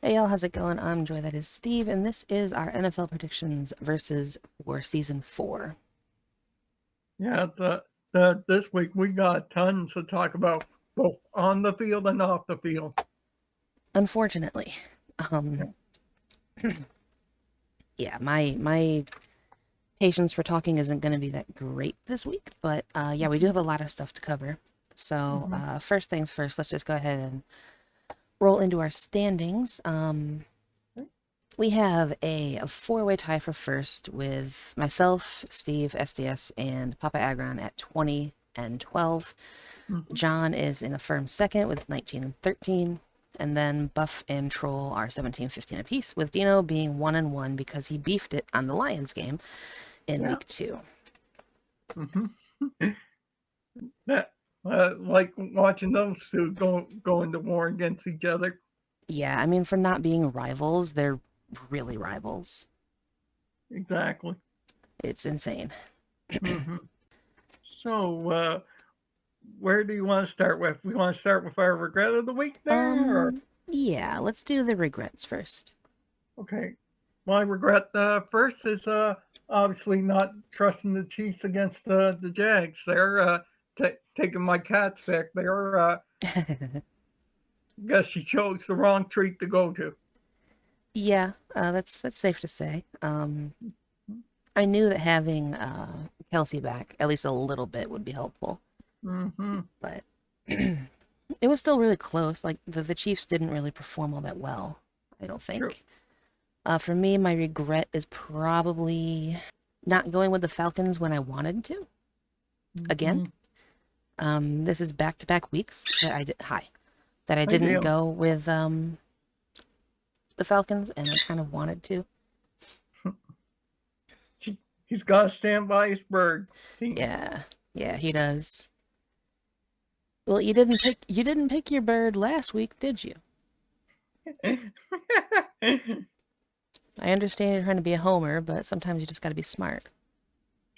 Hey y'all, how's it going? I'm Joy, that is Steve, and this is our NFL predictions versus for season 4. Yeah, this week we got tons to talk about, both on the field and off the field. Unfortunately, Yeah. um, yeah, my patience for talking isn't going to be that great this week, but yeah, we do have a lot of stuff to cover. So, Mm-hmm. first things first, let's just go ahead and roll into our standings. We have a four-way tie for first with myself, Steve, SDS, and Papa Agron at 20 and 12. Mm-hmm. John is in a firm second with 19 and 13. And then Buff and Troll are 17 15 apiece, with Dino being 1 and 1 because he beefed it on the Lions game in Yeah. week 2. Mm-hmm. That like watching those two go into war against each other. Yeah, I mean, for not being rivals, they're really rivals. Exactly. It's insane. Mm-hmm. So, where do you want to start with? We want to start with our regret of the week there, or Yeah, let's do the regrets first. okay? My regret first is obviously not trusting the Chiefs against the Jags. They're taking my cats back there. Guess she chose the wrong treat to go to. Yeah, that's safe to say. I knew that having Kelsey back at least a little bit would be helpful, Mm-hmm. but it was still really close. Like the Chiefs didn't really perform all that well, I don't True. think. For me, my regret is probably not going with the Falcons when I wanted to. Again, Mm-hmm. this is back-to-back weeks that that I Hi, didn't Dale. go with the Falcons, and I kind of wanted to. He's got to stand by his bird team. Yeah, yeah, he does. Well, you didn't pick your bird last week, did you? I understand you're trying to be a homer, but sometimes you just got to be smart. True.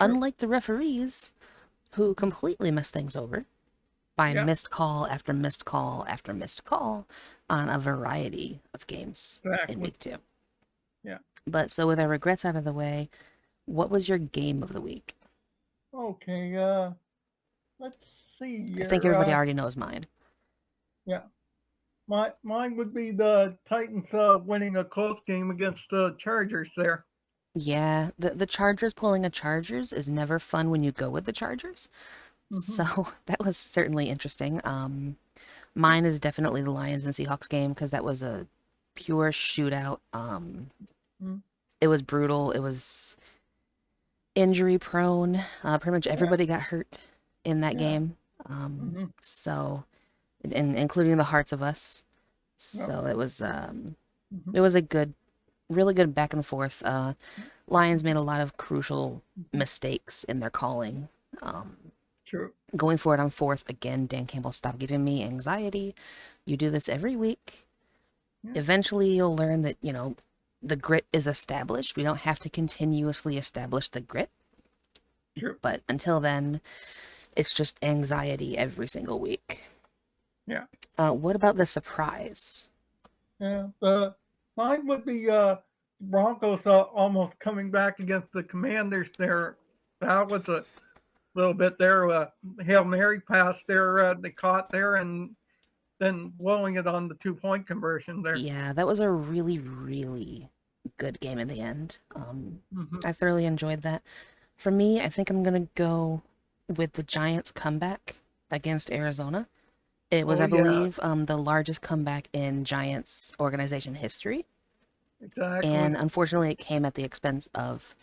Unlike the referees, who completely mess things over by Yeah. missed call after missed call after missed call on a variety of games in Exactly. week 2. Yeah. But so with our regrets out of the way, what was your game of the week? Okay. Let's see I think here. everybody already knows mine. Yeah. Mine would be the Titans winning a close game against the Chargers there. Yeah, the Chargers pulling a Chargers is never fun when you go with the Chargers. Mm-hmm. So that was certainly interesting. Mine is definitely the Lions and Seahawks game because that was a pure shootout. Mm-hmm. It was brutal. It was injury prone. Pretty much Yeah. everybody got hurt in that Yeah. game. Mm-hmm. So, and including the hearts of us. Yep. So Mm-hmm. it was a good, really good back and forth. Lions made a lot of crucial Mm-hmm. mistakes in their calling. Um, True. Going forward on fourth again, Dan Campbell, stop giving me anxiety. You do this every week. Yeah. Eventually, you'll learn that the grit is established. We don't have to continuously establish the grit, True. but until then, it's just anxiety every single week. Yeah. What about the surprise? Yeah. Mine would be Broncos almost coming back against the Commanders there. That was a little bit there. Hail Mary pass there. They caught there and then blowing it on the 2 point conversion there. Yeah, that was a really, really good game in the end. Mm-hmm. I thoroughly enjoyed that. For me, I think I'm gonna go with the Giants' comeback against Arizona. It was, Oh I yeah, believe, the largest comeback in Giants organization history, exactly. and unfortunately, it came at the expense of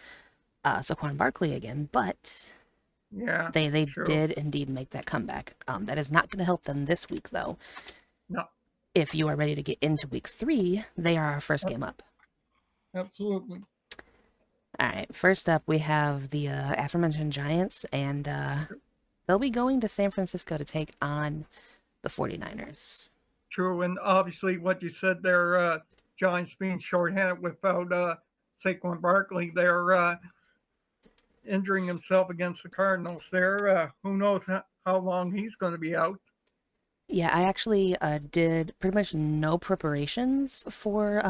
Saquon Barkley again. But Yeah, they true. did indeed make that comeback. That is not going to help them this week, though. No, If you are ready to get into week 3, they are our first game up. absolutely. All right, first up, we have the aforementioned Giants, and they'll be going to San Francisco to take on the 49ers. True, and obviously what you said there, Giants being shorthanded without Saquon Barkley, they're injuring himself against the Cardinals there. Who knows how long he's going to be out? Yeah, I actually did pretty much no preparations for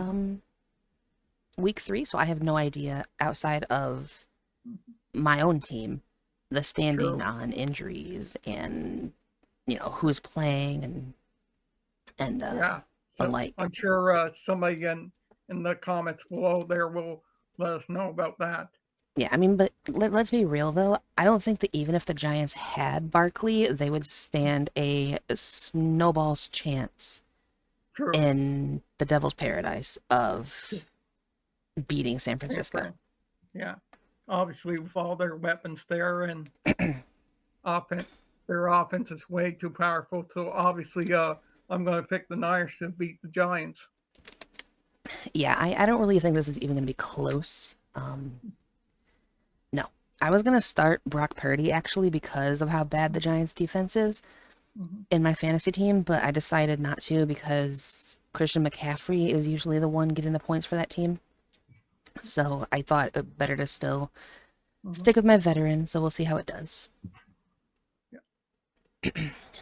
week 3, so I have no idea outside of my own team, the standing True. on injuries and who's playing and Yeah. So alike. I'm sure somebody in the comments below there will let us know about that. Yeah, I mean, but let's be real though. I don't think that even if the Giants had Barkley, they would stand a snowball's chance True. in the Devil's Paradise of beating San Yeah, Francisco. friend. Yeah. Obviously, with all their weapons there and offense, their offense is way too powerful. So obviously, I'm going to pick the Niners to beat the Giants. Yeah, I don't really think this is even going to be close. No. I was going to start Brock Purdy actually because of how bad the Giants defense is Mm-hmm. in my fantasy team, but I decided not to because Christian McCaffrey is usually the one getting the points for that team. So I thought it better to still Mm-hmm. stick with my veteran, so we'll see how it does. Yeah.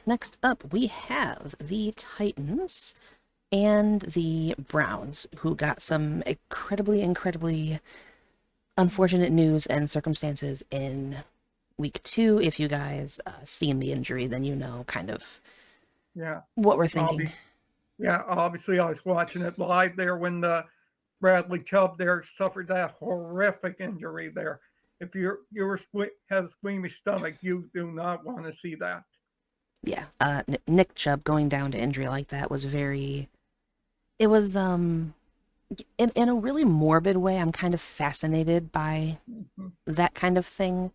Next up, we have the Titans and the Browns, who got some incredibly unfortunate news and circumstances in week 2. If you guys seen the injury, then you know kind of Yeah. what we're thinking. Obvi- yeah. Obviously, I was watching it live there when the Bradley Chubb there suffered that horrific injury there. If have a squeamish stomach, you do not want to see that. Yeah, Nick Chubb going down to injury like that was very. It was in a really morbid way. I'm kind of fascinated by Mm-hmm. that kind of thing.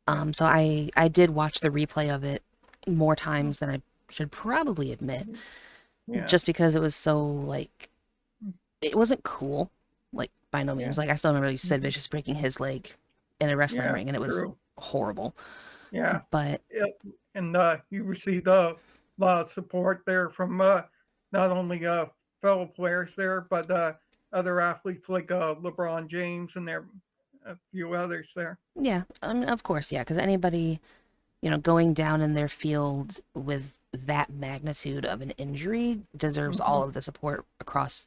Yeah. So I did watch the replay of it more times than I should probably admit, Yeah. just because it was so like it wasn't cool, like by no Yeah. means. Like I still remember Sid Mm-hmm. Vicious breaking his leg in a wrestling Yeah. ring, and it was True. horrible. Yeah. But And you received a lot of support there from not only fellow players there, but other athletes like LeBron James and there a few others there. yeah, I mean, of course, yeah, because anybody going down in their field with that magnitude of an injury deserves Mm-hmm. all of the support across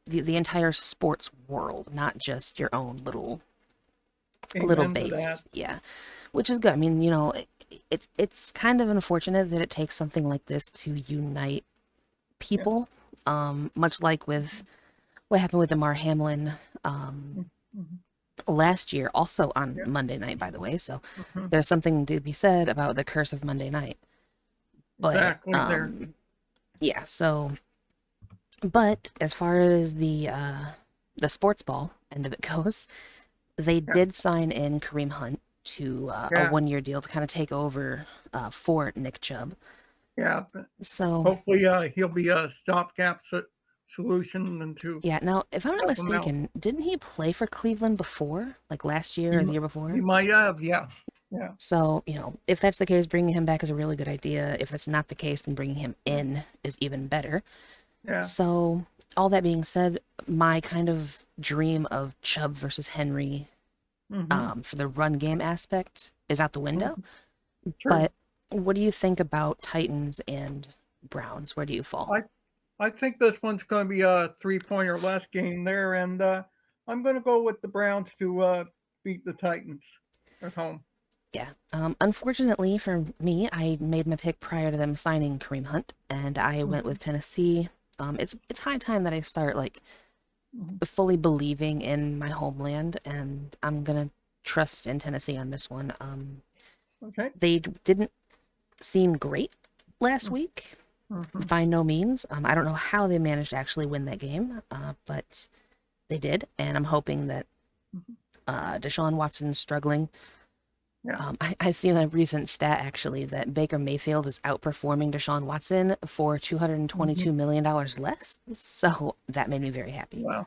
the entire sports world, not just your own little Amen to that. base. Yeah, which is good. I mean, it's kind of unfortunate that it takes something like this to unite Yeah. people. Much like with what happened with Damar Hamlin Mm-hmm. last year, also on Yeah. Monday night, by the way. So Mm-hmm. there's something to be said about the curse of Monday night. But Exactly there. yeah, so but as far as the sports ball end of it goes, they Yeah. did sign in Kareem Hunt to a Yeah. 1 year deal to kind of take over for Nick Chubb. Yeah. But So hopefully he'll be a stopgap solution and to yeah, now if I'm not help him out. mistaken, didn't he play for Cleveland before, like last year He or the year he before? might have. Yeah. Yeah. So, if that's the case, bringing him back is a really good idea. If that's not the case, then bringing him Yeah. in is even better. Yeah. So, all that being said, my kind of dream of Chubb versus Henry Mm-hmm. for the run game aspect is out the window. Mm-hmm. True. But what do you think about Titans and Browns? Where do you fall? I I think this one's going to be a 3 point or less game there, and I'm going to go with the Browns to beat the Titans at home. Yeah. Unfortunately for me, I made my pick prior to them signing Kareem Hunt, and I went Mm-hmm. with Tennessee. It's high time that I start like Mm-hmm. fully believing in my homeland, and I'm gonna trust in Tennessee on this one. Okay. They didn't seem great last week, Mm-hmm. by no means. I don't know how they managed to actually win that game, but they did, and I'm hoping that Mm-hmm. Deshaun Watson's struggling. Yeah. I seen a recent stat actually that Baker Mayfield is outperforming Deshaun Watson for Mm-hmm. $222 million less. So that made me very happy. Wow.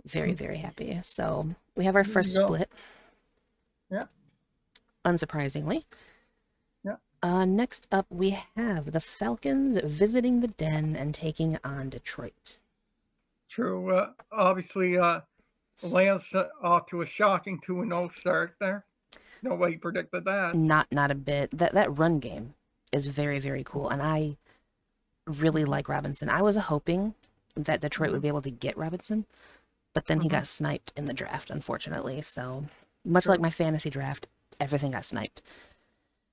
Very, Mm. very happy. So we have our There first you go. split, Yeah. unsurprisingly. Yeah. Next up, we have the Falcons visiting the Den and taking on Detroit. True. Obviously, the Lance off to a shocking 2-0 start there. Nobody predicted that. Not a bit. That run game. is very, very cool. And I really Mm-hmm. like Robinson. I was hoping that Detroit would Mm-hmm. be able to get Robinson, but then he Mm-hmm. got sniped in the draft, unfortunately. So, much like True. my fantasy draft, everything got sniped.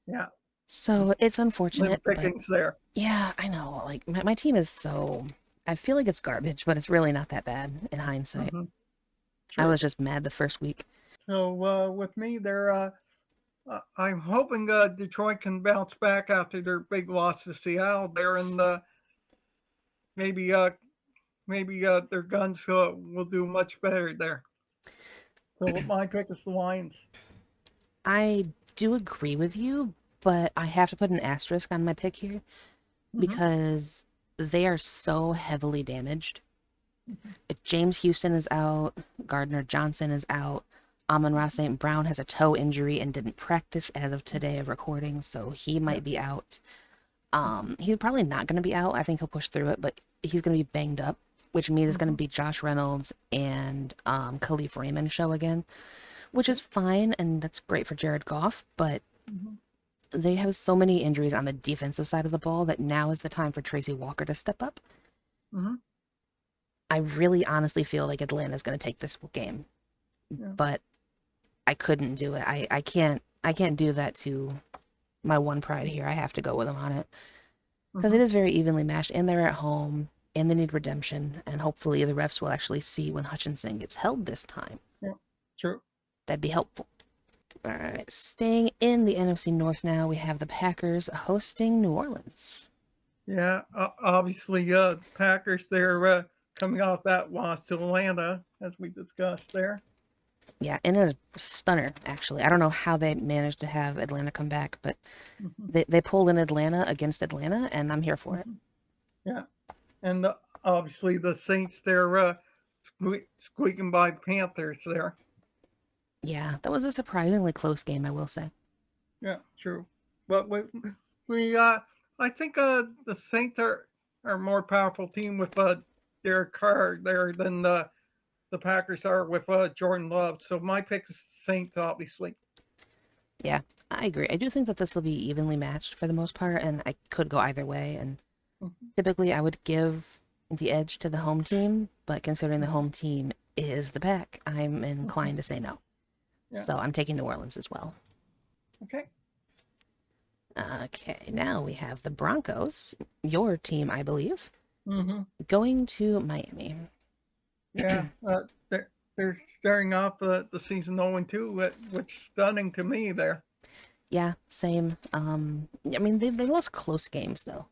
Yeah. So, it's Slim unfortunate, but pickings there. yeah, I know. Like, my team is so. I feel like it's garbage, but it's really not that bad in hindsight. Mm-hmm. I True. was just mad the first week. So with me, I'm hoping Detroit can bounce back after their big loss to Seattle there, and maybe their guns will do much better there. So my pick is the Lions. I do agree with you, but I have to put an asterisk on my pick here Mm-hmm. because they are so heavily damaged. James Houston is out, Gardner Johnson is out, Amon-Ra St. Brown has a toe injury and didn't practice as of today of recording, so he Yeah. might be out. He's probably not going to be out. I think he'll push through it, but he's going to be banged up, which means it's going to Mm-hmm. be Josh Reynolds and Khalif Raymond show again, which is Okay. fine and that's great for Jared Goff, but Mm-hmm. they have so many injuries on the defensive side of the ball that now is the time for Tracy Walker to step up. Mm-hmm. I really honestly feel like Atlanta's going to take this game, Yeah. but I couldn't do it. I can't do that to my one pride here. I have to go with them on it because Mm-hmm. it is very evenly matched and they're at home and they need redemption and hopefully the refs will actually see when Hutchinson gets held this time. Yeah. True. That'd be helpful. All right, staying in the NFC North now, we have the Packers hosting New Orleans. Yeah. Obviously, Packers they're coming off that loss to Atlanta, as we discussed there. Yeah, in a stunner, actually. I don't know how they managed to have Atlanta come back, but Mm-hmm. they pulled in Atlanta against Atlanta, and I'm here for it. Mm-hmm. Yeah. And obviously the Saints they're squeaking by Panthers there. Yeah, that was a surprisingly close game, I will say. Yeah, true. But we I think the Saints are a more powerful team with Derek Carr there than the Packers are with Jordan Love. So my pick is Saints, obviously. Yeah, I agree. I do think that this will be evenly matched for the most part, and I could go either way. And Mm-hmm. typically, I would give the edge to the home team, but considering the home team is the Pack, I'm Mm-hmm. inclined to say no. Yeah. So I'm taking New Orleans as well. Okay. Okay, now we have the Broncos, your team, I believe, Mm-hmm. going to Miami. Yeah. They're starting off the season 0-2, which is stunning to me there. Yeah, same. I mean, they lost close games though.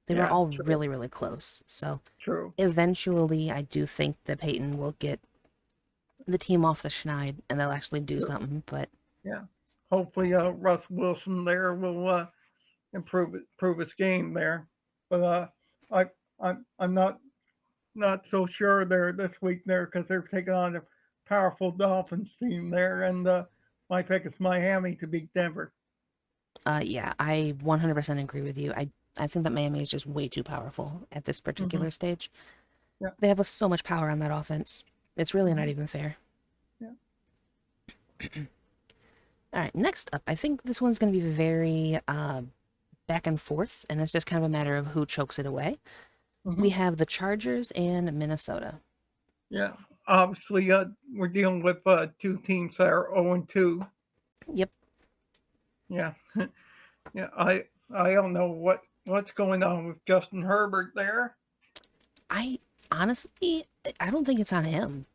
They were Yeah. all True. really, really close. So True. eventually, I do think that Peyton will get the team off the schneid and they'll actually do True. something. But Yeah. Hopefully, Russ Wilson there will improve his game there. But I I'm not so sure there this week there because they're taking on a powerful Dolphins team there, and my pick is Miami to beat Denver. yeah, I 100% agree with you. I think that Miami is just way too powerful at this Mm-hmm. particular stage. Yeah. They have so much power on that offense. It's really Mm-hmm. not even fair. Yeah. All right, next up, I think this one's going to be very back and forth, and it's just kind of a matter of who chokes it away. Mm-hmm. We have the Chargers and Minnesota. Yeah. Obviously, we're dealing with two teams that are 0-2. Yep. Yeah. Yeah. I don't know what's going on with Justin Herbert there. I honestly, I don't think it's on him.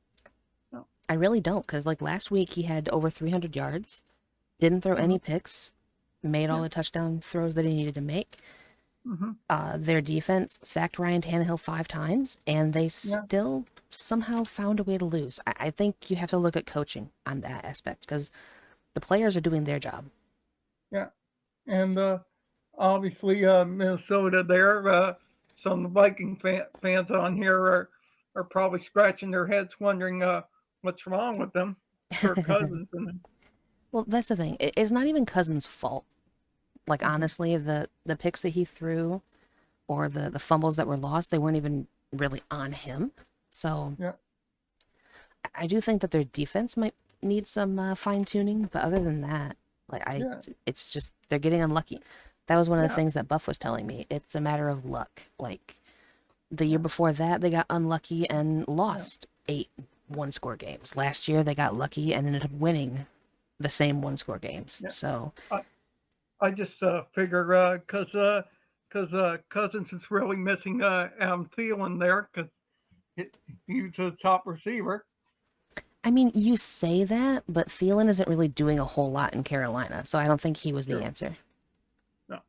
No. I really don't, because like last week he had over 300 yards, didn't throw Mm-hmm. any picks, made all Yeah. the touchdown throws that he needed to make. Mm-hmm. Their defense sacked Ryan Tannehill 5 times, and they Yeah. still somehow found a way to lose. I think you have to look at coaching on that aspect because the players are doing their job. Yeah. And obviously Minnesota there. Some Viking fans on here are probably scratching their heads, wondering what's wrong with them. Kirk Cousins and Well, that's the thing. It's not even Cousins' fault. Like mm-hmm. honestly, the picks that he threw or the fumbles that were lost, they weren't even really on him. So Yeah, I do think that their defense might need some fine tuning, but other than that, like yeah, it's just they're getting unlucky. That was one of the Yeah, things that Buff was telling me. It's a matter of luck. Like the year yeah, before that, they got unlucky and yeah, lost 8 1-score games. Last year, they got lucky and ended up winning the same 1-score games. yeah. So, I, I just figure because Cousins is really missing Adam Thielen there because he's a top receiver. I mean, you say that, but Thielen isn't really doing a whole lot in Carolina, so I don't think he was the True. answer. No.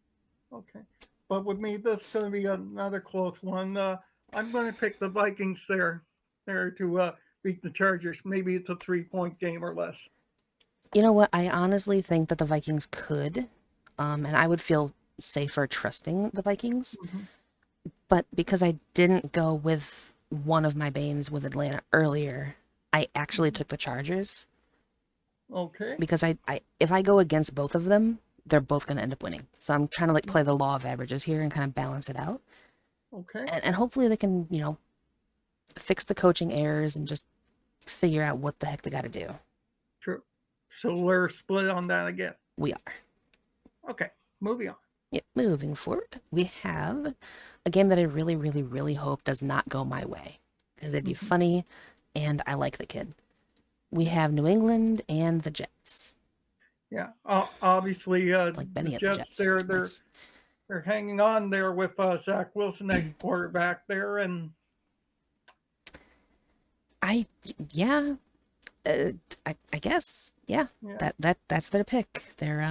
Okay. But with me, this is going to be another close one. I'm going to pick the Vikings there to beat the Chargers. Maybe it's a 3 point game or less. You know what? I honestly think that the Vikings could, and I would feel safer trusting the Vikings. Hmm. But because I didn't go with one of my Banes with Atlanta earlier, I actually Hmm. took the Chargers Okay. because I if I go against both of them, they're both going to end up winning. So I'm trying to like Yeah. play the law of averages here and kind of balance it out. Okay. And hopefully they can, fix the coaching errors and just figure out what the heck they got to do. True. So we're split on that again. We are. Okay. Moving on. Yep, moving forward, we have a game that I really, really, really hope does not go my way because it'd be Hmm. funny and I like the kid. We Yeah. have New England and the Jets. Yeah. Obviously, Like the Benny at the Jets Jets. there, Nice. they're hanging on there with Zach Wilson at quarterback there, and I yeah, uh, I guess yeah. yeah. That's their pick. They're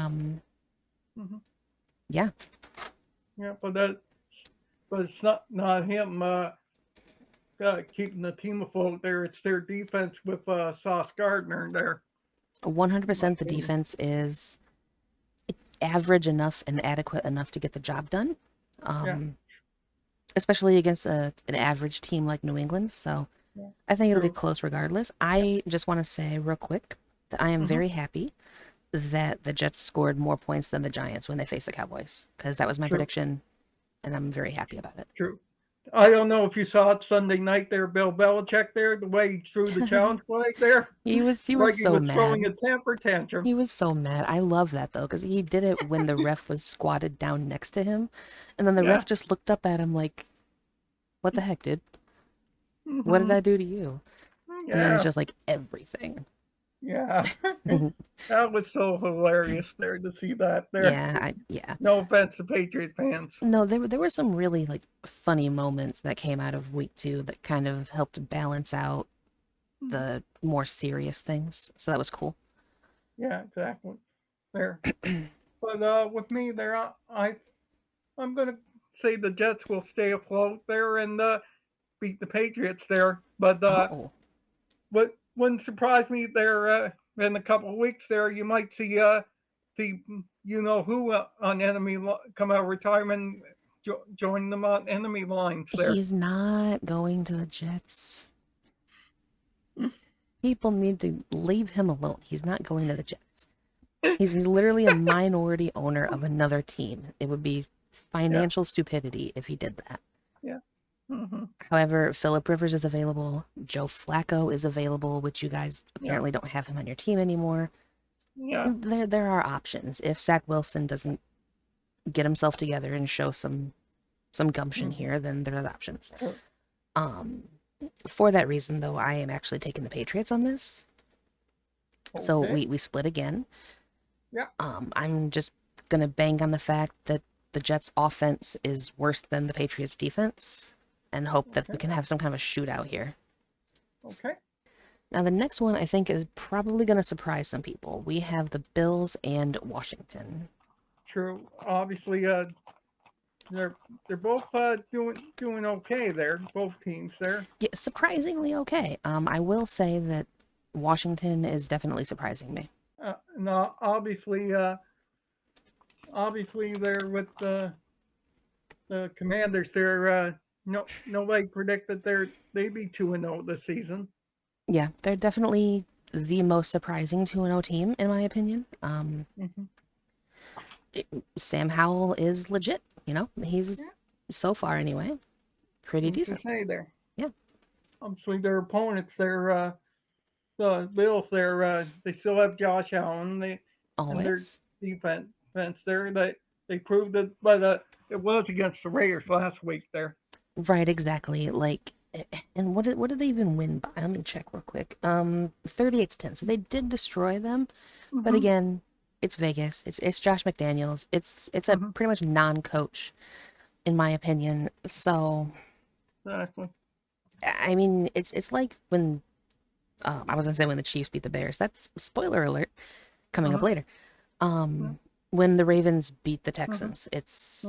Hmm. yeah. Yeah. But it's not him keeping the team afloat there. It's their defense with Sauce Gardner there, in my 100% the opinion. defense is average enough and adequate enough to get the job done. Yeah. Um, Especially against an average team like New England. So Yeah. I think it'll be True. close regardless. Yeah. I just want to say real quick that I am Hmm. very happy that the Jets scored more points than the Giants when they faced the Cowboys because that was my True. prediction, and I'm very happy about True. I don't know if you saw it Sunday night there, Bill Belichick there, the way he threw the it. challenge flag there, He was like he so was throwing a mad. temper tantrum. He was so mad. I love that though because he did it when the ref was squatted down next to him, and then the Yeah. ref just looked up at him like, "What the heck, dude? What did Hmm. I do to you?" And then it's Yeah. just like everything. Yeah. That was so hilarious there to see that there. Yeah. No offense to Patriot fans. No, there were some really like funny moments that came out of week 2 that kind of helped balance out Mhm. the more serious things. So that was cool. Yeah, exactly. There. But with me there, I'm gonna say the Jets will stay afloat there and beat the Patriots there. But Oh, what wouldn't surprise me there in a couple of weeks there, you might see you know who on enemy come out of retirement, join them on enemy lines there. he's not going to the Jets. People need to leave him alone. He's not going to the Jets. He's literally a minority owner of another team. It would be Yeah, financial stupidity if he did that. yeah. Hmm. However, Philip Rivers is available. Joe Flacco is available, which you guys Yeah, apparently don't have him on your team anymore. yeah. There are options. If Zach Wilson doesn't get himself together and show some gumption Hmm. here, then there are options. Sure. Um, for that reason, though, I am actually taking the Patriots on this. So Okay. we split again. Yeah. I'm just gonna bang on the fact that the Jets' offense is worse than the Patriots' defense, and hope that we Okay. can have some kind of a shootout here. Okay. Now, the next one I think is probably going to surprise some people. We have the Bills and Washington. True. Obviously, they're they're both doing okay there. Both teams there. Yeah, surprisingly okay. I will say that Washington is definitely surprising me. No, obviously they're with the Commanders. They're no nobody predicted they'd be 2-0 this season. Yeah, they're definitely the most surprising 2-0 team, in my opinion. Hmm. Sam Howell is legit, Yeah, he's, so far anyway, pretty who's to decent. say there? Yeah, Obviously, their opponents, the Bills. They still have Josh Allen. And their always. defense there. they proved it, but it was against the Raiders last week there. Right, exactly. Like, and what did they even win by? Let me check real quick. 38-10. So they did destroy them, but Mm-hmm. again, it's Vegas. It's Josh McDaniels. It's a Mm-hmm. pretty much non-coach, in my opinion. So, Exactly. I mean, it's like when I was gonna say when the Chiefs beat the Bears. That's spoiler alert coming up Uh-huh. later. Yeah. When the Ravens beat the Mm-hmm. Texans, it's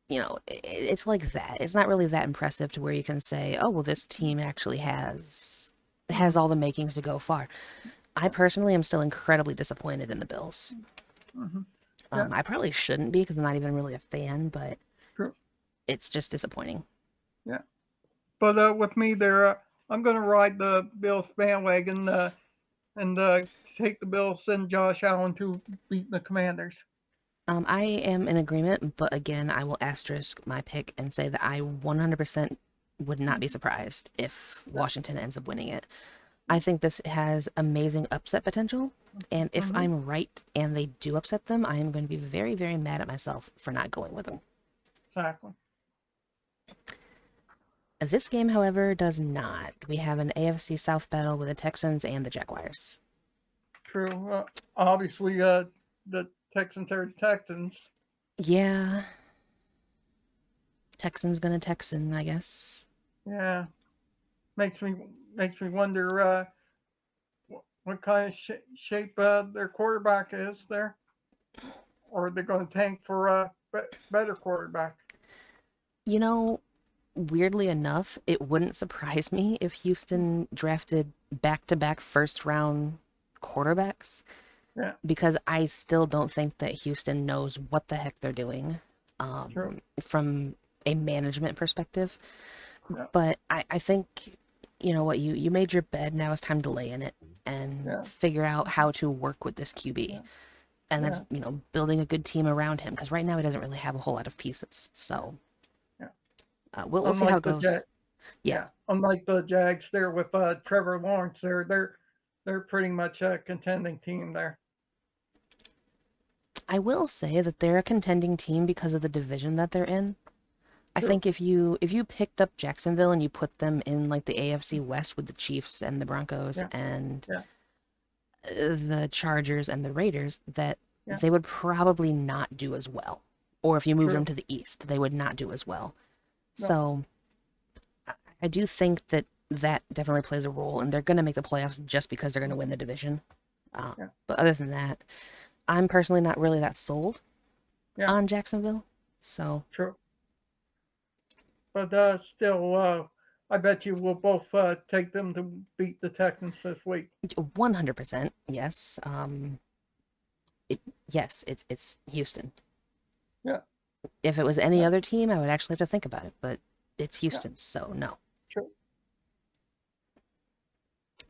Yeah. it's like that. It's not really that impressive to where you can say, oh well, this team actually has Mm-hmm. all the makings to go far. I Yeah. personally am still incredibly disappointed in the Bills. Mm-hmm. Yeah. I probably shouldn't be because I'm not even really a fan, but True. it's just disappointing. Yeah. But with me there, I'm going to ride the Bills bandwagon and take the Bills and Josh Allen to beat the Commanders. I am in agreement, but again, I will asterisk my pick and say that I 100% would not be surprised if Yeah. Washington ends up winning it. I think this has amazing upset potential, and if Mm-hmm. I'm right and they do upset them, I am going to be very, very mad at myself for not going with them. Exactly. This game, however, does not. We have an AFC South battle with the Texans and the Jaguars. True. Obviously, the Texans are the Texans. Yeah, Texans gonna Texan, I guess. Yeah. Makes me makes me wonder what kind of shape their quarterback is there, or are they going to tank for a better quarterback? You know, weirdly enough, it wouldn't surprise me if Houston drafted back to back first round quarterbacks Yeah. because I still don't think that Houston knows what the heck they're doing True. from a management perspective. Yeah. But I think, you know what, you made your bed, now it's time to lay in it and Yeah. figure out how to work with this QB. Yeah. And that's, Yeah. building a good team around him because right now he doesn't really have a whole lot of pieces. So Yeah. we'll see how it Unlike the goes. Yeah. yeah, unlike the Jags there with Trevor Lawrence there, they're pretty much a contending team there. I will say that they're a contending team because of the division that they're in. I True. think if you picked up Jacksonville and you put them in like the AFC West with the Chiefs and the Broncos Yeah. and Yeah. the Chargers and the Raiders, that Yeah. they would probably not do as well. Or if you moved them True. to the East, they would not do as well. No. So I do think that that definitely plays a role, and they're going to make the playoffs just because they're going to win the division. Yeah. But other than that, I'm personally not really that sold Yeah. on Jacksonville. So True. But still, I bet you we'll both take them to beat the Texans this week. 100%, yes. Yes, it's Houston. Yeah. If it was any Yeah. other team, I would actually have to think about it, but it's Yeah. Houston, so no. True.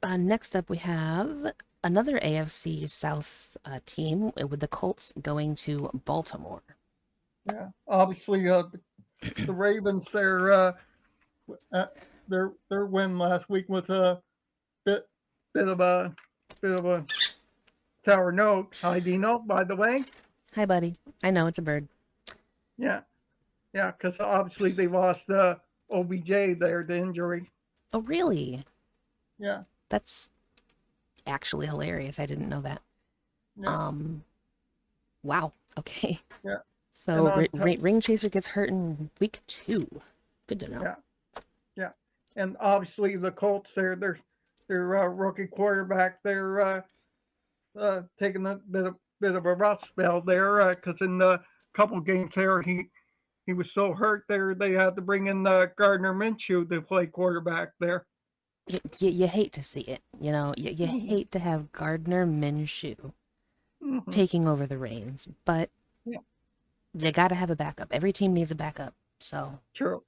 Next up, we have another AFC South team with the Colts going to Baltimore. Yeah. Obviously, the Ravens uh, their win last week was a bit bit of a bit of a sour note. Hi, Dino. By the way. Hi, buddy. I know it's a bird. Yeah. Yeah. Because obviously they lost OBJ there to injury. Oh, really? Yeah. That's actually hilarious. I didn't know that. Yeah. Um, wow. Okay. Yeah. And So Ring Chaser gets hurt in week 2. Good to know. yeah. Yeah. And obviously the Colts, their rookie quarterback, they're taking a bit of a rough spell there because in a couple games there he was so hurt there they had to bring in Gardner Minshew to play quarterback there. You hate to see it, you Mm-hmm. hate to have Gardner Minshew Mm-hmm. taking over the reins, but Yeah. you gotta have a backup. Every team needs a backup. So, True.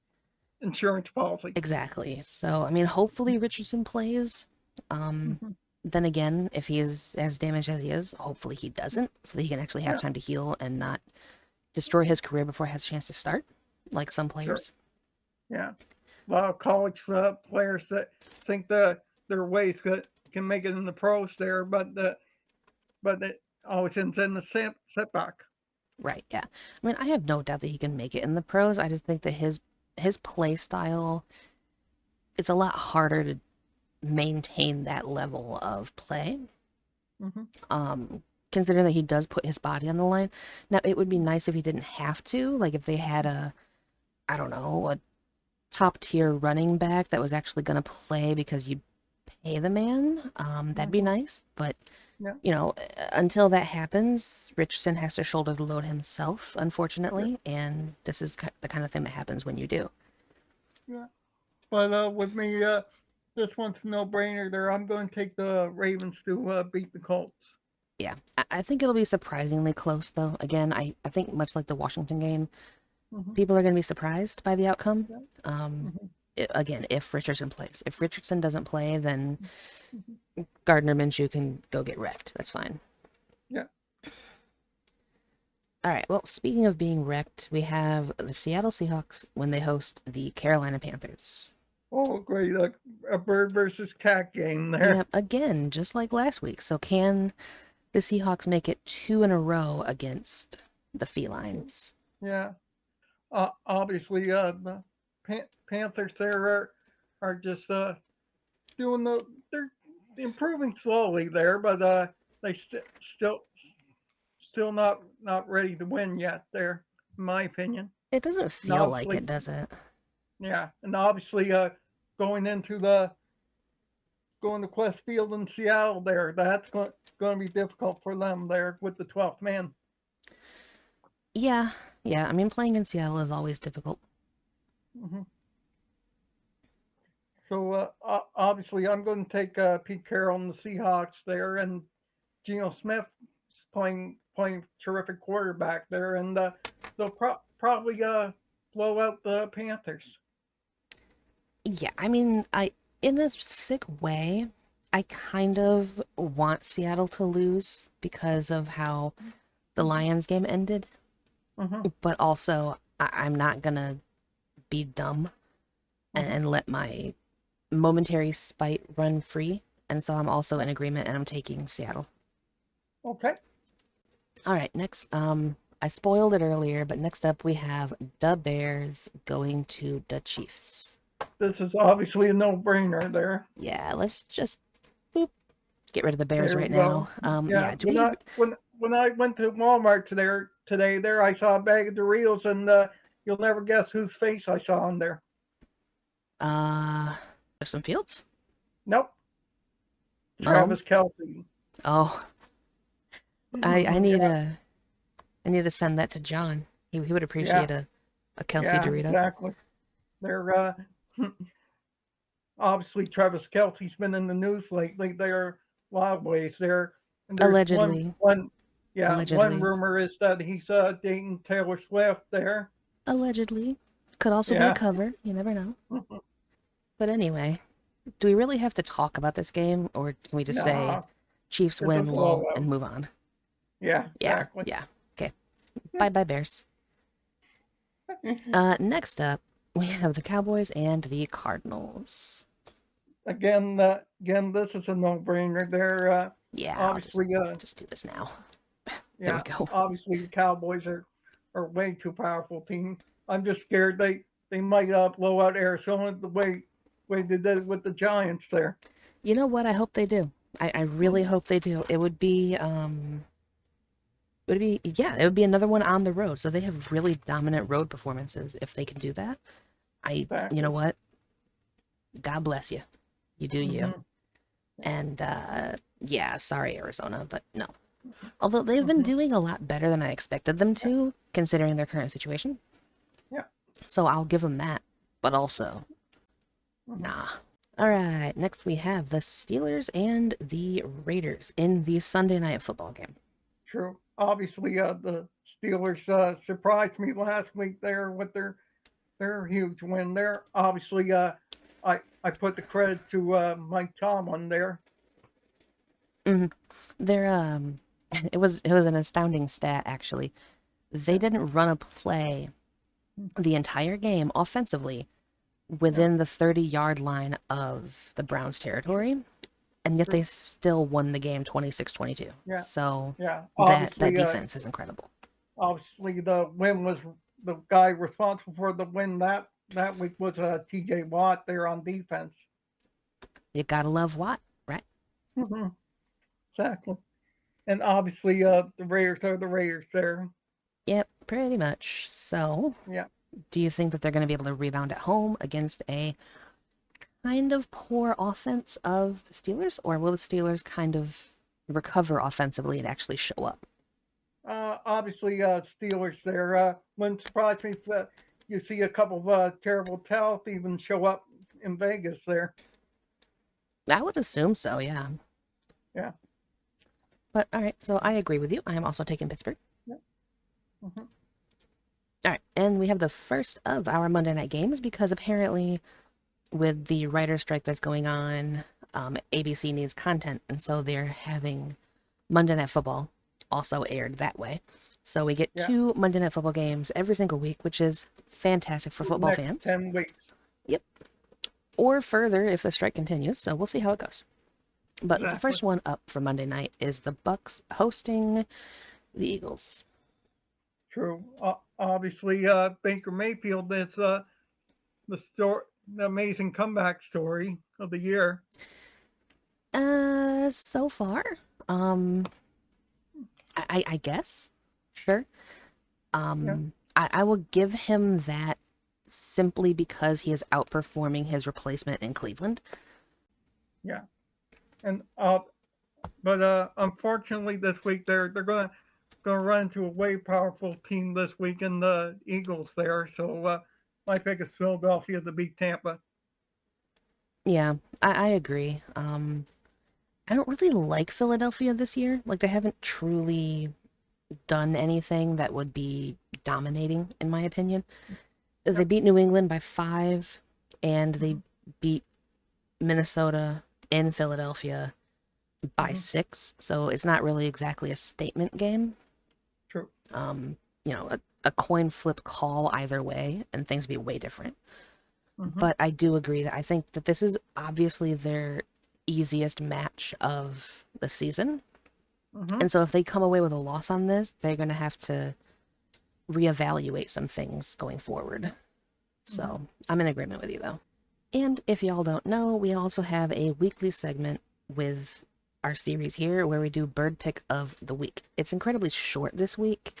Insurance policy. exactly. So, I mean, hopefully Richardson plays. Um, Mm-hmm. then again, if he is as damaged as he is, hopefully he doesn't, so that he can actually have Yeah. time to heal and not destroy his career before he has a chance to start, like some Sure. players. Yeah. A lot of college players that think their ways can make it in the pros there, but it always ends in the setback. Right, yeah. I mean, I have no doubt that he can make it in the pros. I just think that his play style, it's a lot harder to maintain that level of play. Hmm. Um, Considering that he does put his body on the line. Now, it would be nice if he didn't have to, like if they had a, I don't know, a top tier running back that was actually going to play because you pay the man. That'd be Hmm. nice, but Yeah. until that happens, Richardson has to shoulder the load himself, Yeah. unfortunately, and this is the kind of thing that happens when you do. Yeah. But with me, this one's a no-brainer. There, I'm going to take the Ravens to beat the Colts. Yeah, I think it'll be surprisingly close, though. Again, I think much like the Washington game, Hmm. people are going to be surprised by the outcome. Yeah. Um, Hmm. Again, if Richardson plays. If Richardson doesn't play, then Hmm. Gardner Minshew can go get wrecked. That's fine. Yeah. All right. Well, speaking of being wrecked, we have the Seattle Seahawks when they host the Carolina Panthers. Oh, great! A bird versus cat game there. Yep, again, just like last week. So can the Seahawks make it two in a row against the felines? Yeah. Obviously, the Panthers there are just doing they're improving slowly there, but they still not ready to win yet. There, in my opinion. It doesn't And feel like it, obviously, does it? yeah, and obviously, going into going to Quest Field in Seattle there, that's going to be difficult for them there with the 12th man. Yeah, yeah. I mean, playing in Seattle is always difficult. Hmm. So obviously, I'm going to take Pete Carroll and the Seahawks there, and Geno Smith playing terrific quarterback there, and they'll probably blow out the Panthers. Yeah, I mean, in this sick way, I kind of want Seattle to lose because of how the Hmm. Lions game ended, Hmm. but also I'm not gonna be dumb Hmm. and let my momentary spite run free. And so I'm also in agreement and I'm taking Seattle. Okay, All right, next, I spoiled it earlier, but next up we have the Bears going to the Chiefs. this is obviously a no-brainer there. Yeah, let's just boop, get rid of the Bears There right we now. go. Yeah, Yeah, do we? when I went to Walmart today there, I saw a bag of Doritos, and you'll never guess whose face I saw on there. Uh, Justin Fields? Nope, Oh, Travis Kelsey. oh, I need Yeah, a I need to send that to John. He would yeah, appreciate a Kelsey yeah, Dorito. exactly. They're obviously Travis Kelsey's been in the news lately. There are a lot of ways there, and there's Allegedly, one allegedly, rumor is that he's dating Taylor Swift there. allegedly. Could also be a Yeah. cover. You never know. But anyway, do we really have to talk about this game, or can we just say Nah, Chiefs it's a win, lol, and blowout. move on? Yeah, Yeah, exactly. yeah. Okay. Yeah. Bye bye, Bears. Next up, we have the Cowboys and the Cardinals. Again, this is a no-brainer. There, Yeah, I'll obviously, just do this now. There we yeah, go. obviously the Cowboys are way too powerful team. I'm just scared they might blow out Arizona the way they did with the Giants there. You know what? I hope they do. I really hope they do. It would be another one on the road. So they have really dominant road performances if they can do that. You know Exactly. what? God bless you. You do you. Hmm. And yeah, sorry Arizona, but no. Although they've been Hmm. doing a lot better than I expected them Yeah. to, considering their current situation. Yeah. So I'll give them that. But also, Hmm. nah. All right, next we have the Steelers and the Raiders in the Sunday night football game. True. Obviously, the Steelers surprised me last week there with their huge win there. Obviously, I put the credit to Mike Tomlin there. Hmm. They're it was an astounding stat actually. They Yeah. didn't run a play the entire game offensively Yeah. within the 30-yard line of the Browns True. territory, and yet they True. still won the game 26-22. Yeah. So Yeah. that Obviously, defense is incredible. obviously the win was the guy responsible for the win that week was T.J. Watt there on defense. You gotta love Watt, right? Mm-hmm. Exactly. And obviously the Raiders are the Raiders there. Yep, pretty much. So, Yeah. do you think that they're going to be able to rebound at home against a kind of poor offense of the Steelers, or will the Steelers kind of recover offensively and actually show up? Obviously Steelers there. Wouldn't surprise me if you see a couple of terrible talents even show up in Vegas there. I would assume so, yeah. Yeah. But all right, so I agree with you. I am also taking Pittsburgh. Yeah. Mm-hmm. All right, and we have the first of our Monday night games because apparently, with the writer strike that's going on, ABC needs content, and so they're having Monday Night Football also aired that way. So we get Yeah. two Monday Night Football games every single week, which is fantastic for For the football next fans. 10 weeks. Yep. Or further if the strike continues, so we'll see how it goes. But the Exactly. first one up for Monday night is the Bucks hosting the Eagles. True. Obviously, Baker Mayfield is the story, the amazing comeback story of the year. So far, um, I guess, sure. Yeah. I will give him that simply because he is outperforming his replacement in Cleveland. Yeah. And but unfortunately, this week they're gonna run into a way powerful team this week in the Eagles there. So my pick is Philadelphia to beat Tampa. Yeah, I agree. I don't really like Philadelphia this year. Like, they haven't truly done anything that would be dominating, in my opinion. They Yep. beat New England by 5, and they Mm-hmm. beat Minnesota in Philadelphia by Mm-hmm. 6. So it's not really exactly a statement game. True. Um, a coin flip call either way, and things would be way different. Mm-hmm. But I do agree that I think that this is obviously their easiest match of the season. Mm-hmm. And so if they come away with a loss on this, they're going to have to reevaluate some things going forward. Yep. Mm-hmm. So I'm in agreement with you though. And if y'all don't know, we also have a weekly segment with our series here where we do bird pick of the week. It's incredibly short this week,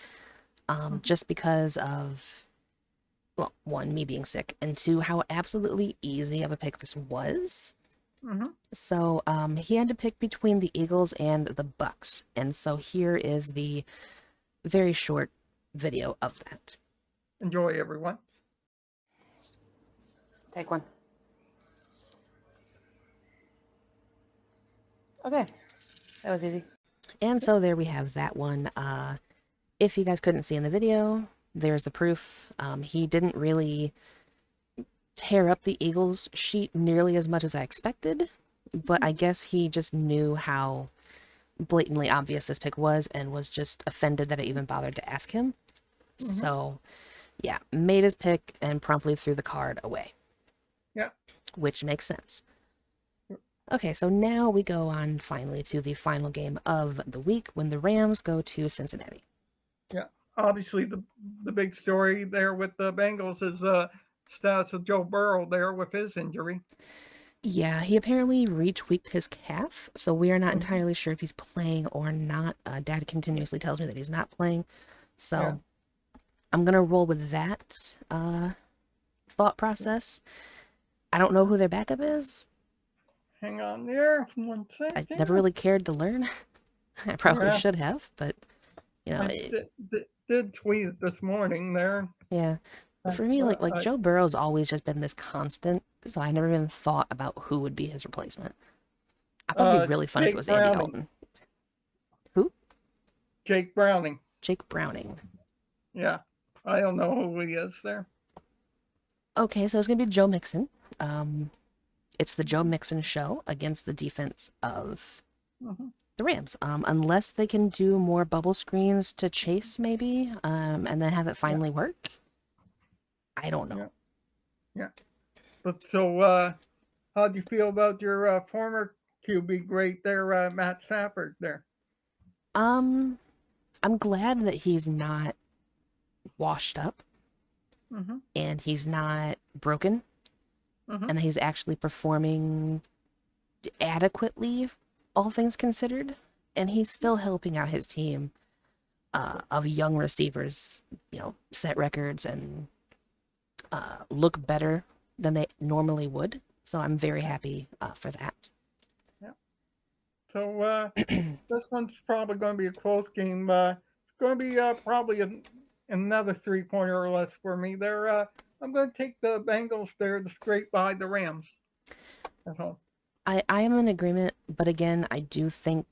Mm-hmm. just because of, well, one, me being sick, and two, how absolutely easy of a pick this was. Mm-hmm. So he had to pick between the Eagles and the Bucks, and so here is the very short video of that. Enjoy, everyone. Take one. Okay, that was easy. And so there we have that one. If you guys couldn't see in the video, there's the proof. He didn't really tear up the Eagles sheet nearly as much as I expected, but I guess he just knew how blatantly obvious this pick was and was just offended that I even bothered to ask him. Mm-hmm. So, yeah, made his pick and promptly threw the card away, Yeah. which makes sense. Okay, so now we go on finally to the final game of the week when the Rams go to Cincinnati. Yeah. Obviously, the big story there with the Bengals is status of Joe Burrow there with his injury. Yeah, he apparently retweaked his calf, so we are not Mm-hmm. entirely sure if he's playing or not. Dad continuously tells me that he's not playing, Yeah. so I'm gonna roll with that thought process. I don't know who their backup is. Hang on there 1 second. I never really cared to learn. I probably Yeah. should have, but I did tweet it this morning there. yeah. For me, But like Joe Burrow's always just been this constant, so I never even thought about who would be his replacement. I thought it'd be really funny if it Jake was Andy Browning. Dalton. Who? Jake Browning. Jake Browning. Yeah. I don't know who he is there. Okay, so it's gonna be Joe Mixon. Um, it's the Joe Mixon show against the defense of Mm-hmm. the Rams. Unless they can do more bubble screens to chase, maybe, and then have it Yeah. finally work. I don't know. Yeah. Yeah. But so, how do you feel about your former QB great there, Matt Stafford there? Um, I'm glad that he's not. washed up Mm-hmm. and he's not broken Mm-hmm. and he's actually performing adequately, all things considered. And he's still helping out his team of young receivers, set records and look better than they normally would. So I'm very happy for that. Yeah. So this one's probably going to be a close game. It's going to be probably another 3 pointer or less for me. There, I'm going to take the Bengals there to scrape by the Rams at home. I am in agreement, but again, I do think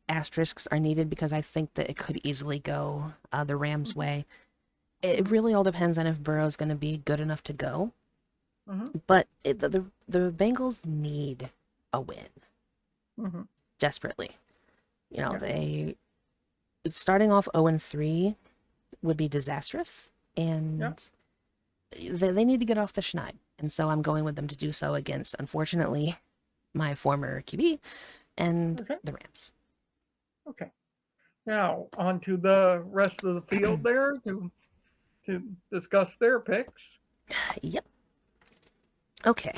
asterisks are needed because I think that it could easily go the Rams' way. It Mm-hmm. really all depends on if Burrow's going to be good enough to go. Mm-hmm. But the Bengals need a win Mm-hmm. desperately. Yeah. They starting off 0-3 would be disastrous, Yeah. and they need to get off the schneid. And so I'm going with them to do so against, unfortunately, my former QB and Okay. the Rams. Okay. Now on to the rest of the field there to discuss their picks. Yep. Okay.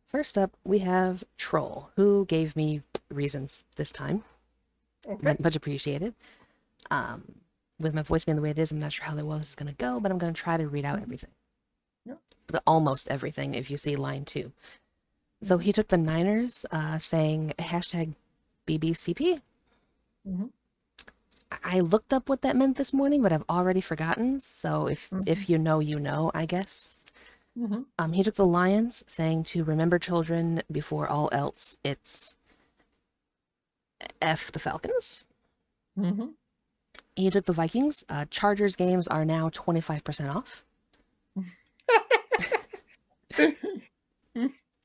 First up, we have Troll, who gave me reasons this time. Okay. Much appreciated. Um, with my voice being the way it is, I'm not sure how well this is going to go, but I'm going to try to read out Mm-hmm. everything. Yeah. Almost everything, if you see line 2. So Mm-hmm. he took the Niners, saying hashtag BBCP. Mm-hmm. I looked up what that meant this morning, but I've already forgotten. So Mm-hmm. if you know, you know, I guess. Mm-hmm. He took the Lions, saying to remember children before all else. It's F the Falcons. Mm-hmm. He took the Vikings. Chargers games are now 25% off.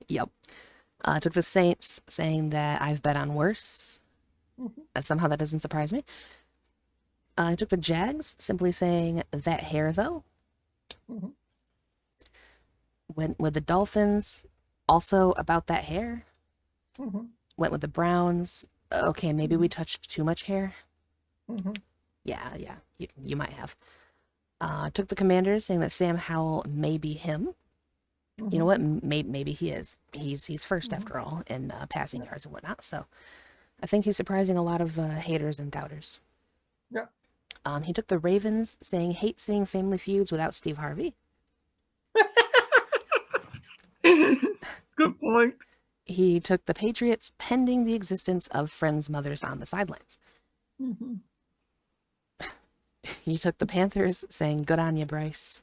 Yep. Took the Saints, saying that I've bet on worse. Somehow that doesn't surprise me. I took the Jags, simply saying that hair though. Mm-hmm. Went with the Dolphins, also about that hair. Mm-hmm. Went with the Browns. Okay, maybe we touched too much hair. Mm-hmm. Yeah, you might have. Took the Commanders, saying that Sam Howell may be him. You know Mm-hmm. what? Maybe he is. He's first Mm-hmm. after all in passing Yeah. yards and whatnot. So I think he's surprising a lot of haters and doubters. Yeah. He took the Ravens, saying hate seeing Family Feuds without Steve Harvey. Good point. He took the Patriots, pending the existence of friends' mothers on the sidelines. Mm-hmm. He took the Panthers, saying good on you, Bryce.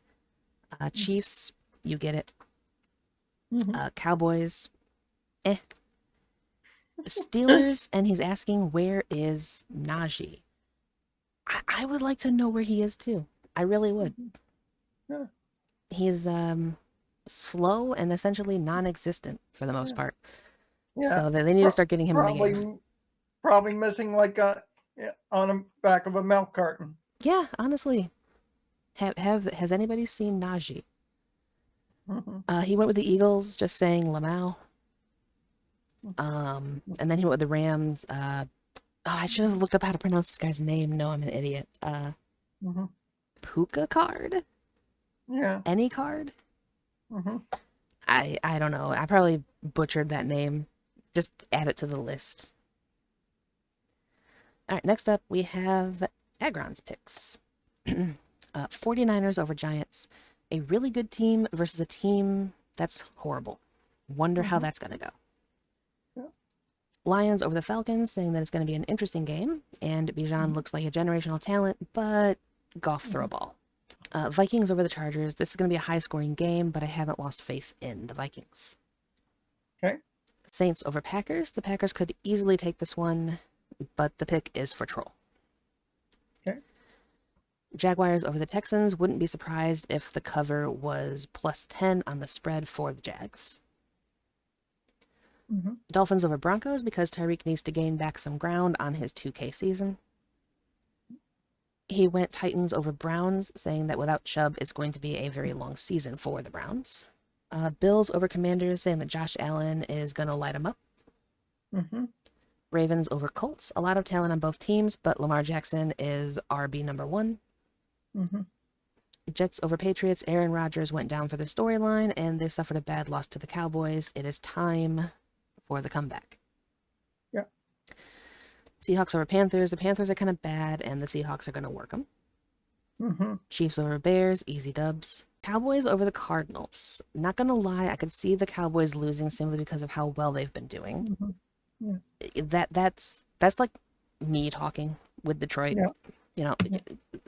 Chiefs, you get it. Mm-hmm. Cowboys, eh. Steelers, and he's asking where is Najee. I would like to know where he is too. I really would. Yeah. He's slow and essentially non-existent for the most Yeah. part. Yeah. So they need to start getting him in the game. Probably missing like a on the back of a milk carton. Yeah, honestly, has anybody seen Najee? Mm-hmm. He went with the Eagles, just saying Lamau. And then he went with the Rams. I should have looked up how to pronounce this guy's name. No, I'm an idiot. Mm-hmm. Puka card? Yeah. Any card? Mm-hmm. I don't know. I probably butchered that name. Just add it to the list. All right, next up we have Agron's picks. 49ers over Giants. A really good team versus a team that's horrible. Wonder how Mm-hmm. that's going to go. Yeah. Lions over the Falcons, saying that it's going to be an interesting game, and Bijan Mm-hmm. looks like a generational talent, but Goff throw a ball. Vikings over the Chargers. This is going to be a high-scoring game, but I haven't lost faith in the Vikings. Okay. Saints over Packers. The Packers could easily take this one, but the pick is for Troll. Okay. Jaguars over the Texans. Wouldn't be surprised if the cover was +10 on the spread for the Jags. Mm-hmm. Dolphins over Broncos because Tyreek needs to gain back some ground on his 2K season. He went Titans over Browns, saying that without Chubb, it's going to be a very long season for the Browns. Bills over Commanders, saying that Josh Allen is going to light him up. Mm-hmm. Ravens over Colts. A lot of talent on both teams, but Lamar Jackson is RB number one. Mm-hmm. Jets over Patriots. Aaron Rodgers went down for the storyline, and they suffered a bad loss to the Cowboys. It is time for the comeback. Yeah. Seahawks over Panthers. The Panthers are kind of bad, and the Seahawks are going to work them. Mm-hmm. Chiefs over Bears. Easy dubs. Cowboys over the Cardinals. Not going to lie, I could see the Cowboys losing simply because of how well they've been doing. Mm-hmm. Yeah. That's like me talking with Detroit. Yeah. You know, Yeah.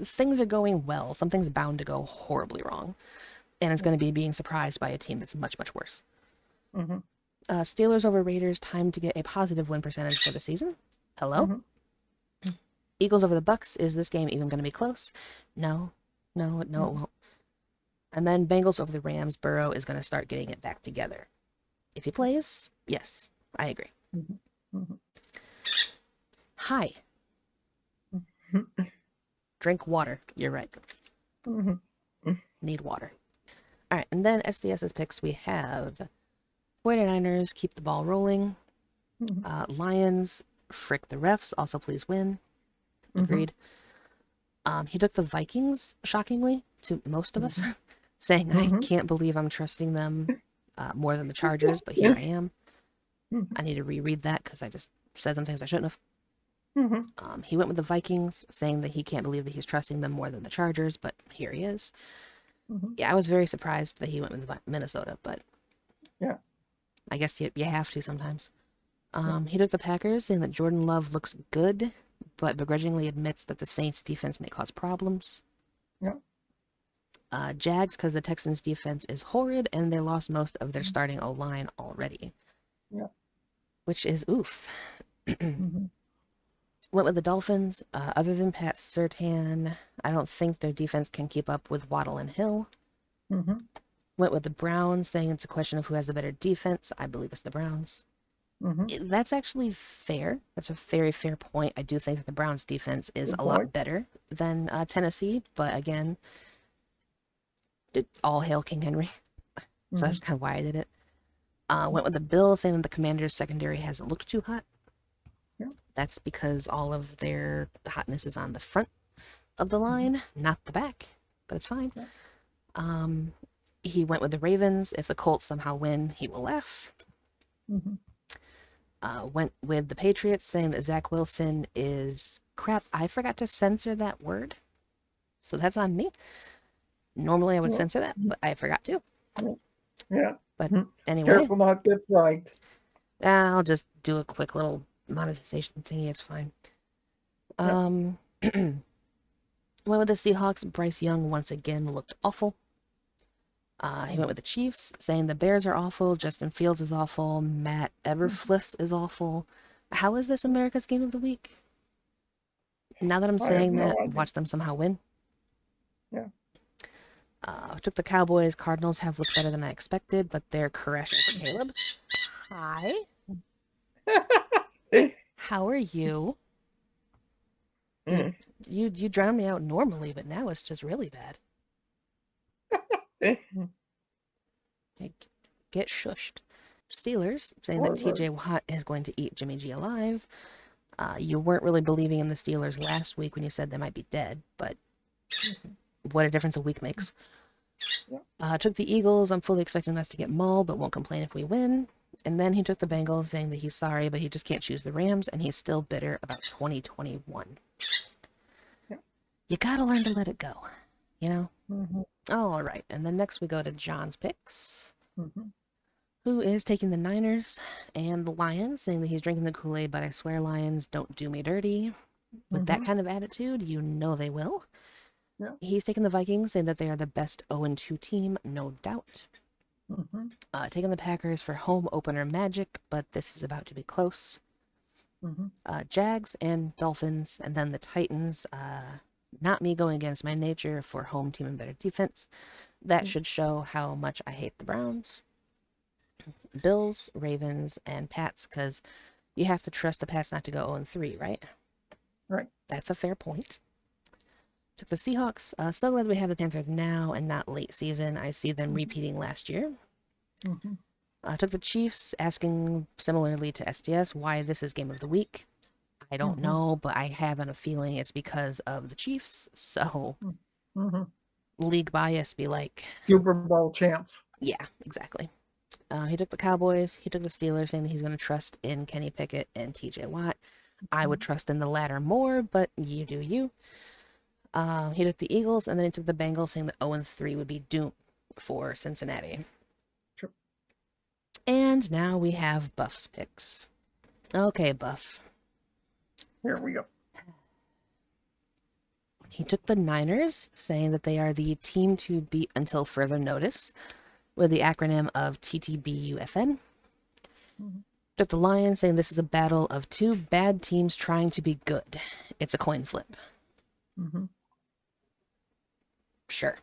things are going well. Something's bound to go horribly wrong, and it's Yeah. going to be being surprised by a team that's much, much worse. Mm-hmm. Steelers over Raiders, time to get a positive win percentage for the season. Hello? Mm-hmm. Eagles over the Bucks, is this game even going to be close? No. No, it Mm-hmm. won't. And then Bengals over the Rams, Burrow is going to start getting it back together. If he plays, yes, I agree. Mm-hmm. Hi. Drink water. You're right. Mm-hmm. Need water. All right, and then SDS's picks, we have 49ers, keep the ball rolling. Lions, frick the refs, also please win. Agreed. He took the Vikings, shockingly, to most of us, saying, I Mm-hmm. can't believe I'm trusting them more than the Chargers, but here I am. I need to reread that because I just said some things I shouldn't have. He went with the Vikings, saying that he can't believe that he's trusting them more than the Chargers, but here he is. Mm-hmm. Yeah, I was very surprised that he went with Minnesota, but Yeah. I guess you have to sometimes. Yeah. He took the Packers, saying that Jordan Love looks good, but begrudgingly admits that the Saints' defense may cause problems. Yeah. Jags, because the Texans' defense is horrid, and they lost most of their starting O-line already, Yeah. which is oof. Mm-hmm. Went with the Dolphins. Other than Pat Surtain, I don't think their defense can keep up with Waddle and Hill. Mm-hmm. Went with the Browns, saying it's a question of who has the better defense. I believe it's the Browns. Mm-hmm. That's actually fair. That's a very fair point. I do think that the Browns' defense is Good a point. lot better than Tennessee, but again, all hail King Henry. So Mm-hmm. that's kind of why I did it. Went with the Bills, saying that the Commanders' secondary hasn't looked too hot. Yeah. That's because all of their hotness is on the front of the Mm-hmm. line, not the back, but it's fine. Yeah. Um, he went with the Ravens. If the Colts somehow win, he will laugh. Mm-hmm. Went with the Patriots, saying that Zach Wilson is crap. I forgot to censor that word, so that's on me. Normally I would Well, censor that, but I forgot to. yeah. Yeah. But Mhm. anyway, Careful not to get right. I'll just do a quick little monetization thingy. It's fine. Yeah. Went with the Seahawks. Bryce Young once again looked awful. He went with the Chiefs, saying the Bears are awful, Justin Fields is awful, Matt Everfluss is awful. How is this America's Game of the Week? Now that I'm I have saying no that, idea. watch them somehow win. Yeah. Took the Cowboys. Cardinals have looked better than I expected, but they're crashing for Caleb. Hi. How are you? You Mm. you drown me out normally, but now it's just really bad. Hey, get shushed. Steelers saying that Or TJ Watt is going to eat Jimmy G alive. You weren't really believing in the Steelers last week when you said they might be dead, but what a difference a week makes. yeah. Took the Eagles. I'm fully expecting us to get mauled, but won't complain if we win. And then he took the Bengals, saying that he's sorry, but he just can't choose the Rams, and he's still bitter about 2021. Yeah. You gotta learn to let it go, you know? Mm-hmm. All right, and then next we go to John's picks, Mm-hmm. who is taking the Niners and the Lions, saying that he's drinking the Kool-Aid, but I swear Lions don't do me dirty. With that Mm-hmm. kind of attitude, you know they will. Yeah. He's taking the Vikings, saying that they are the best 0-2 team, no doubt. Mm-hmm. Taking the Packers for home opener magic, but this is about to be close. Mm-hmm. Jags and Dolphins, and then the Titans. Not me going against my nature for home team and better defense. That should show how much I hate the Browns. Bills, Ravens, and Pats, because you have to trust the Pats not to go 0-3, right? Right. That's a fair point. Took the Seahawks. So glad we have the Panthers now and not late season. I see them Mm-hmm. repeating last year. Mm-hmm. Took the Chiefs, asking similarly to SDS why this is game of the week. I don't Mm-hmm. know, but I have a feeling it's because of the Chiefs. So Mm-hmm. league bias be like, Super Bowl champs. yeah, exactly. He took the Cowboys. He took the Steelers, saying that he's going to trust in Kenny Pickett and TJ Watt. I would trust in the latter more, but you do you. He took the Eagles, and then he took the Bengals, saying that 0-3 would be doom for Cincinnati. Sure. And now we have Buff's picks. Okay, Buff. Here we go. He took the Niners, saying that they are the team to beat until further notice, with the acronym of TTBUFN. Mm-hmm. Took the Lions, saying this is a battle of two bad teams trying to be good. It's a coin flip. Mm-hmm. Sure.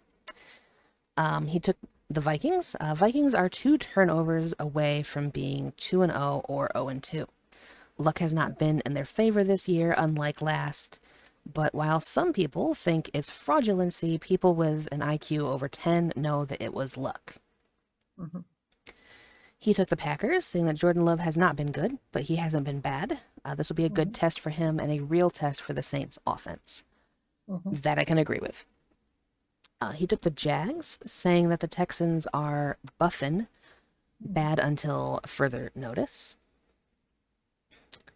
He took the Vikings. Vikings are 2 turnovers away from being 2-0 or 0-2. Luck has not been in their favor this year, unlike last. But while some people think it's fraudulency, people with an IQ over 10 know that it was luck. Mm-hmm. He took the Packers, saying that Jordan Love has not been good, but he hasn't been bad. This will be a good Mm-hmm. test for him and a real test for the Saints' offense. Mm-hmm. That I can agree with. He took the Jags, saying that the Texans are buffin', bad until further notice.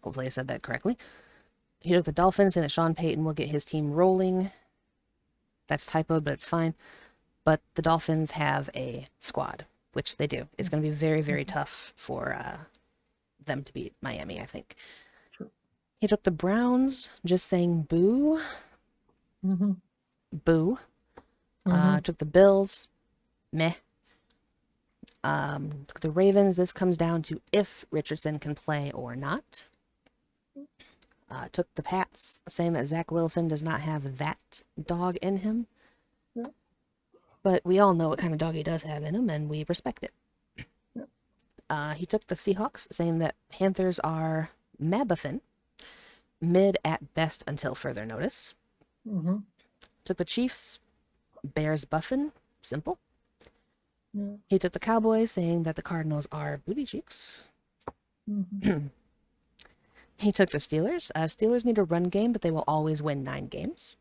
Hopefully I said that correctly. He took the Dolphins, saying that Sean Payton will get his team rolling. That's typoed, but it's fine. But the Dolphins have a squad, which they do. It's going to be very, very Mm-hmm. tough for them to beat Miami, I think. Sure. He took the Browns, just saying boo, Mm-hmm. boo. Mm-hmm. Took the Bills, meh. Took the Ravens. This comes down to if Richardson can play or not. Took the Pats, saying that Zach Wilson does not have that dog in him. Yeah. But we all know what kind of dog he does have in him, and we respect it. Yeah. He took the Seahawks, saying that Panthers are Mabuffin, mid at best until further notice. Mm-hmm. Took the Chiefs, Bears Buffin, simple. Yeah. He took the Cowboys, saying that the Cardinals are booty cheeks. Mm-hmm. He took the Steelers. Steelers need a run game, but they will always win 9 games.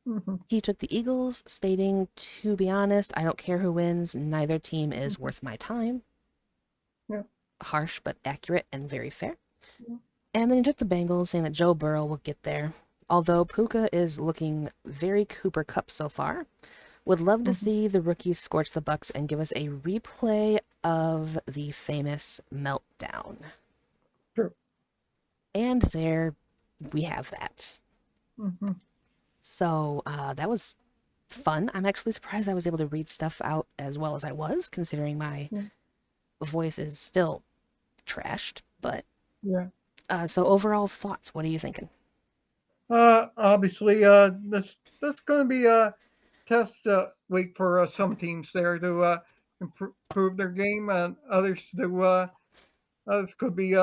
Mm-hmm. He took the Eagles, stating, to be honest, I don't care who wins, neither team is Mm-hmm. worth my time. Yeah. Harsh, but accurate and very fair. Yeah. And then he took the Bengals, saying that Joe Burrow will get there. Although Puka is looking very Cooper Cup so far, would love to Mm-hmm. see the rookies scorch the Bucks and give us a replay of the famous meltdown. Sure. And there we have that. Mm-hmm. So that was fun. I'm actually surprised I was able to read stuff out as well as I was, considering my Yeah. voice is still trashed. But Yeah. so overall thoughts, what are you thinking? Obviously, this going to be a test week for some teams there to improve their game, and others could be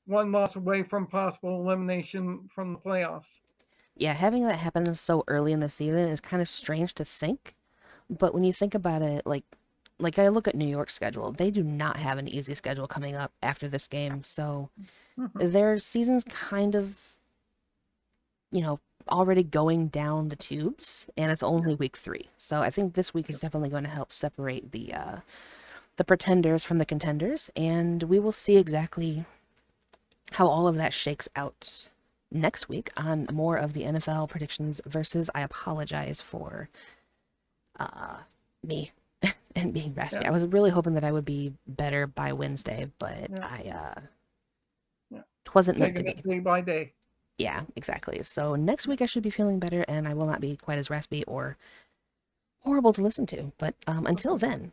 one loss away from possible elimination from the playoffs. Yeah, having that happen so early in the season is kind of strange to think. But when you think about it, like I look at New York's schedule, they do not have an easy schedule coming up after this game. So Mm-hmm. their season's kind of, you know, already going down the tubes, and it's Yeah. only week 3. So I think this week is Sure. definitely going to help separate the pretenders from the contenders, and we will see exactly how all of that shakes out next week on more of the NFL predictions versus I apologize for uh me and being raspy. Yeah. I was really hoping that I would be better by Wednesday, but Yeah. I Yeah. it wasn't meant to Taking be. it day by day. Yeah, exactly. So next Yeah. week I should be feeling better and I will not be quite as raspy or horrible to listen to. But until Okay. then,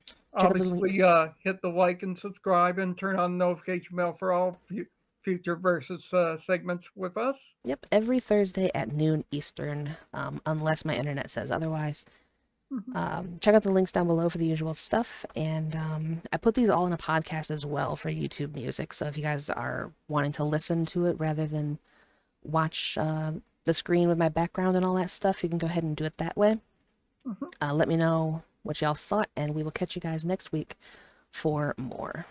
check out the Obviously, links. hit the like and subscribe and turn on the notification bell for all future versus segments with us. Yep, every Thursday at noon Eastern, unless my internet says otherwise. Mm-hmm. Check out the links down below for the usual stuff. And I put these all in a podcast as well for YouTube music. So if you guys are wanting to listen to it rather than watch the screen with my background and all that stuff, you can go ahead and do it that way. Mm-hmm. Let me know what y'all thought, and we will catch you guys next week 4 more.